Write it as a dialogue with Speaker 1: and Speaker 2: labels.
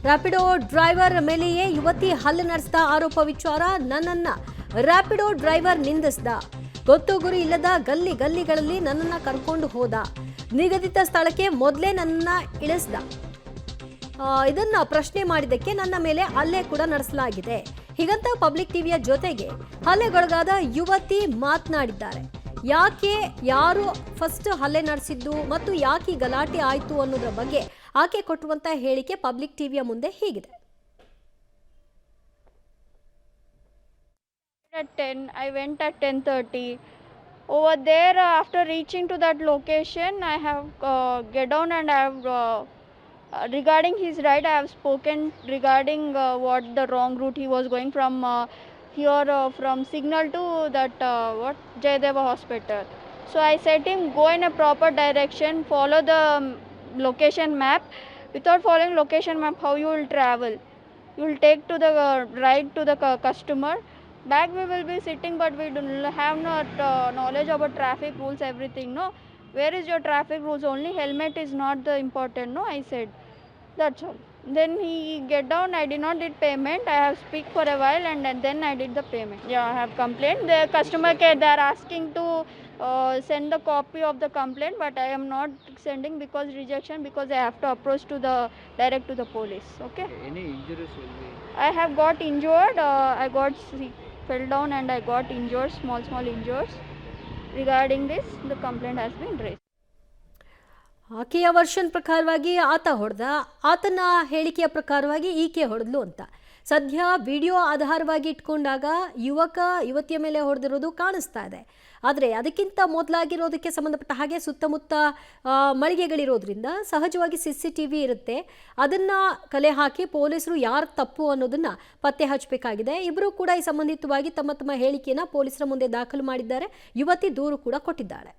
Speaker 1: Rapido driver ಮೇಲೆಯೇ ಯುವತಿ ಹಲ್ಲೆ ನಡೆಸಿದ ಆರೋಪ ವಿಚಾರ. ನನ್ನನ್ನ ರ್ಯಾಪಿಡೋ ಡ್ರೈವರ್ ನಿಂದಿಸಿದ. ಗೊತ್ತು ಗುರಿ ಇಲ್ಲದ ಗಲ್ಲಿಗಳಲ್ಲಿ ನನ್ನನ್ನ ಕರ್ಕೊಂಡು ಹೋದ. ನಿಗದಿತ ಸ್ಥಳಕ್ಕೆ ಮೊದಲೇ ನನ್ನನ್ನ ಇಳಿಸಿದ. ಇದನ್ನ ಪ್ರಶ್ನೆ ಮಾಡಿದ್ದಕ್ಕೆ ನನ್ನ ಮೇಲೆ ಹಲ್ಲೆ ಕೂಡ ನಡೆಸಲಾಗಿದೆ. ಹೀಗಂತ ಪಬ್ಲಿಕ್ ಟಿವಿಯ ಜೊತೆಗೆ ಹಲ್ಲೆಗೊಳಗಾದ ಯುವತಿ ಮಾತನಾಡಿದ್ದಾರೆ. ಯಾಕೆ ಯಾರು ಫಸ್ಟ್ ಹಲ್ಲೆ ನಡೆಸಿದ್ದು ಮತ್ತು ಯಾಕೆ ಗಲಾಟೆ ಆಯಿತು ಅನ್ನೋದ್ರ ಬಗ್ಗೆ ಆಕೆ ಕೊಟ್ಟಿರುವಂತ ಹೇಳಿಕೆ ಪಬ್ಲಿಕ್ ಟಿವಿಯ ಮುಂದೆ ಹೀಗಿದೆ.
Speaker 2: At 10, I went at 10:30. Over there, after reaching to that location, I have get down and I have regarding his ride, I have spoken regarding what the wrong route he was going from here from Signal to that what Jayadeva Hospital. So I said him go in a proper direction, follow the location map. Without following location map, how you will travel? You will take to the ride to the customer. Back we will be sitting, but we don't have not knowledge about traffic rules, everything. No, where is your traffic rules? Only helmet is not the important. No, I said. That's all. Then he get down. I did not did payment. I have speak for a while and then I did the payment. Yeah, I have complained. The customer care, they are asking to send the copy of the complaint, but I am not sending because rejection, because I have to approach to the direct to the police. Okay.
Speaker 3: Any injuries will be?
Speaker 2: I have got injured. I got fell down and I got injured, small injuries. Regarding this, the complaint has been raised.
Speaker 1: ಆಕೆಯ version ಪ್ರಕಾರವಾಗಿ ಆತ ಹೊಡೆದ, ಆತನ ಹೇಳಿಕೆಯ ಪ್ರಕಾರವಾಗಿ ಈಕೆ ಹೊಡೆದ್ಲು ಅಂತ. ಸದ್ಯ ವಿಡಿಯೋ ಆಧಾರವಾಗಿ ಇಟ್ಕೊಂಡಾಗ ಯುವತಿಯ ಮೇಲೆ ಹೊಡೆದಿರೋದು ಕಾಣಿಸ್ತಾ ಇದೆ. ಆದರೆ ಅದಕ್ಕಿಂತ ಮೊದಲಾಗಿರೋದಕ್ಕೆ ಸಂಬಂಧಪಟ್ಟ ಹಾಗೆ ಸುತ್ತಮುತ್ತ ಮಳಿಗೆಗಳಿರೋದ್ರಿಂದ ಸಹಜವಾಗಿ CCTV ಇರುತ್ತೆ. ಅದನ್ನು ಕಲೆ ಹಾಕಿ ಪೊಲೀಸರು ಯಾರು ತಪ್ಪು ಅನ್ನೋದನ್ನು ಪತ್ತೆ ಹಚ್ಚಬೇಕಾಗಿದೆ. ಇಬ್ಬರು ಕೂಡ ಈ ಸಂಬಂಧಿತವಾಗಿ ತಮ್ಮ ಹೇಳಿಕೆಯನ್ನು ಪೊಲೀಸರ ಮುಂದೆ ದಾಖಲು ಮಾಡಿದ್ದಾರೆ. ಯುವತಿ ದೂರು ಕೂಡ ಕೊಟ್ಟಿದ್ದಾಳೆ.